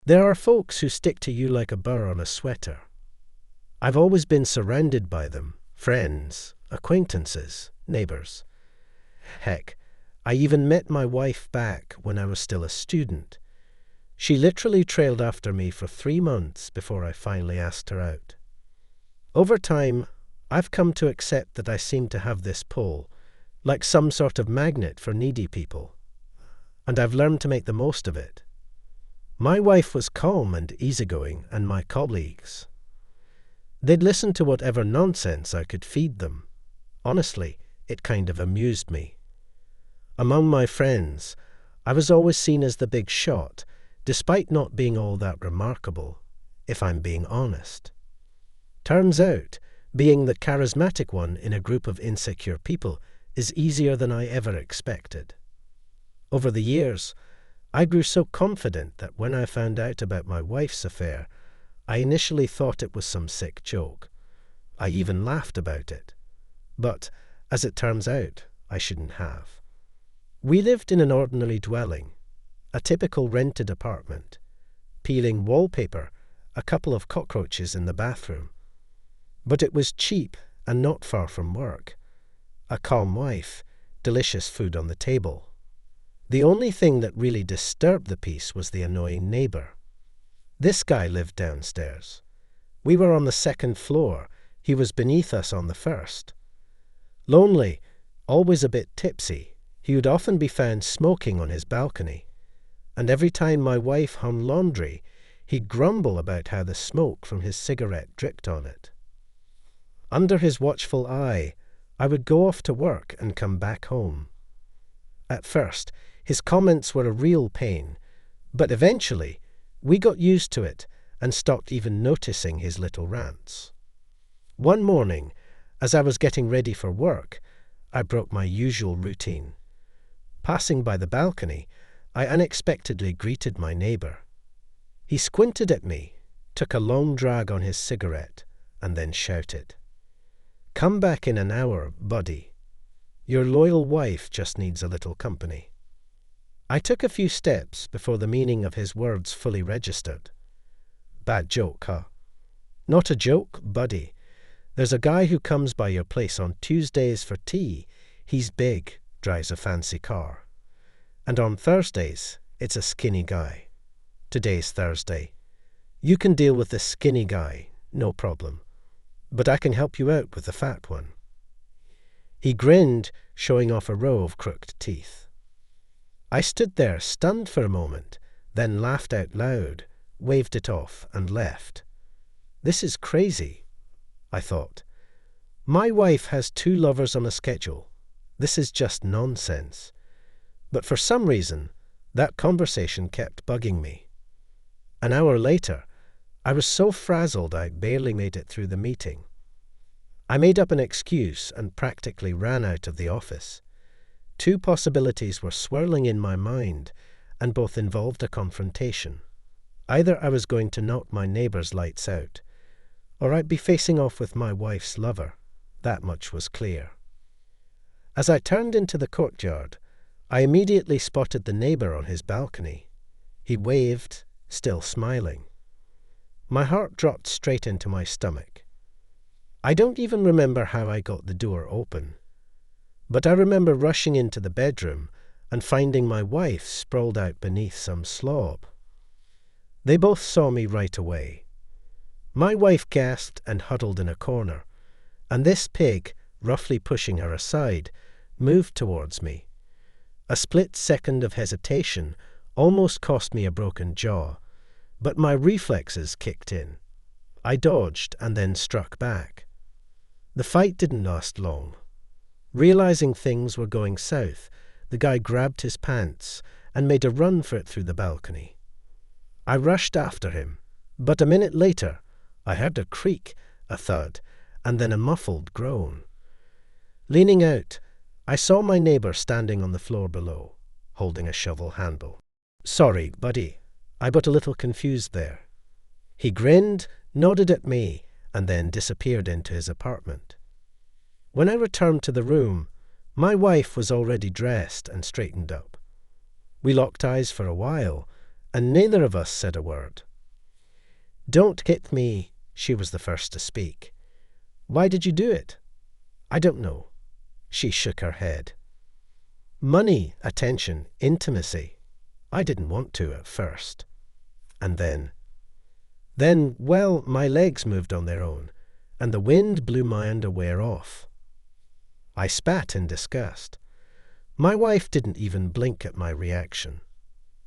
There are folks who stick to you like a burr on a sweater. I've always been surrounded by them, friends, acquaintances, neighbors. Heck, I even met my wife back when I was still a student. She literally trailed after me for 3 months before I finally asked her out. Over time, I've come to accept that I seem to have this pull, like some sort of magnet for needy people, and I've learned to make the most of it. My wife was calm and easygoing, and my colleagues, they'd listen to whatever nonsense I could feed them. Honestly, it kind of amused me. Among my friends, I was always seen as the big shot, despite not being all that remarkable, if I'm being honest. Turns out, being the charismatic one in a group of insecure people is easier than I ever expected. Over the years, I grew so confident that when I found out about my wife's affair, I initially thought it was some sick joke. I even laughed about it. But, as it turns out, I shouldn't have. We lived in an ordinary dwelling, a typical rented apartment, peeling wallpaper, a couple of cockroaches in the bathroom. But it was cheap and not far from work. A calm wife, delicious food on the table. The only thing that really disturbed the peace was the annoying neighbor. This guy lived downstairs. We were on the 2nd floor. He was beneath us on the 1st. Lonely, always a bit tipsy, he would often be found smoking on his balcony. And every time my wife hung laundry, he'd grumble about how the smoke from his cigarette dripped on it. Under his watchful eye, I would go off to work and come back home. At first, his comments were a real pain, but eventually, we got used to it and stopped even noticing his little rants. One morning, as I was getting ready for work, I broke my usual routine. Passing by the balcony, I unexpectedly greeted my neighbor. He squinted at me, took a long drag on his cigarette, and then shouted, "Come back in an hour, buddy. Your loyal wife just needs a little company." I took a few steps before the meaning of his words fully registered. Bad joke, huh? Not a joke, buddy. There's a guy who comes by your place on Tuesdays for tea. He's big, drives a fancy car. And on Thursdays, it's a skinny guy. Today's Thursday. You can deal with the skinny guy, no problem. But I can help you out with the fat one. He grinned, showing off a row of crooked teeth. I stood there, stunned for a moment, then laughed out loud, waved it off, and left. This is crazy, I thought. My wife has 2 lovers on a schedule. This is just nonsense. But for some reason, that conversation kept bugging me. An hour later, I was so frazzled I barely made it through the meeting. I made up an excuse and practically ran out of the office. 2 possibilities were swirling in my mind, and both involved a confrontation. Either I was going to knock my neighbor's lights out, or I'd be facing off with my wife's lover. That much was clear. As I turned into the courtyard, I immediately spotted the neighbor on his balcony. He waved, still smiling. My heart dropped straight into my stomach. I don't even remember how I got the door open, but I remember rushing into the bedroom and finding my wife sprawled out beneath some slob. They both saw me right away. My wife gasped and huddled in a corner, and this pig, roughly pushing her aside, moved towards me. A split second of hesitation almost cost me a broken jaw, but my reflexes kicked in. I dodged and then struck back. The fight didn't last long. Realizing things were going south, the guy grabbed his pants and made a run for it through the balcony. I rushed after him, but a minute later, I heard a creak, a thud, and then a muffled groan. Leaning out, I saw my neighbor standing on the floor below, holding a shovel handle. "Sorry, buddy, I got a little confused there." He grinned, nodded at me, and then disappeared into his apartment. When I returned to the room, my wife was already dressed and straightened up. We locked eyes for a while, and neither of us said a word. "Don't hit me," she was the first to speak. "Why did you do it?" "I don't know." She shook her head. "Money, attention, intimacy. I didn't want to at first. And then, well, my legs moved on their own, and the wind blew my underwear off." I spat in disgust. My wife didn't even blink at my reaction.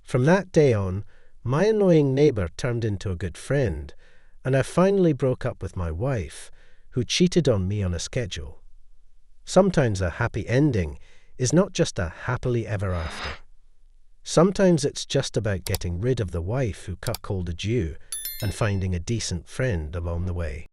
From that day on, my annoying neighbor turned into a good friend, and I finally broke up with my wife, who cheated on me on a schedule. Sometimes a happy ending is not just a happily ever after. Sometimes it's just about getting rid of the wife who cuckolded you and finding a decent friend along the way.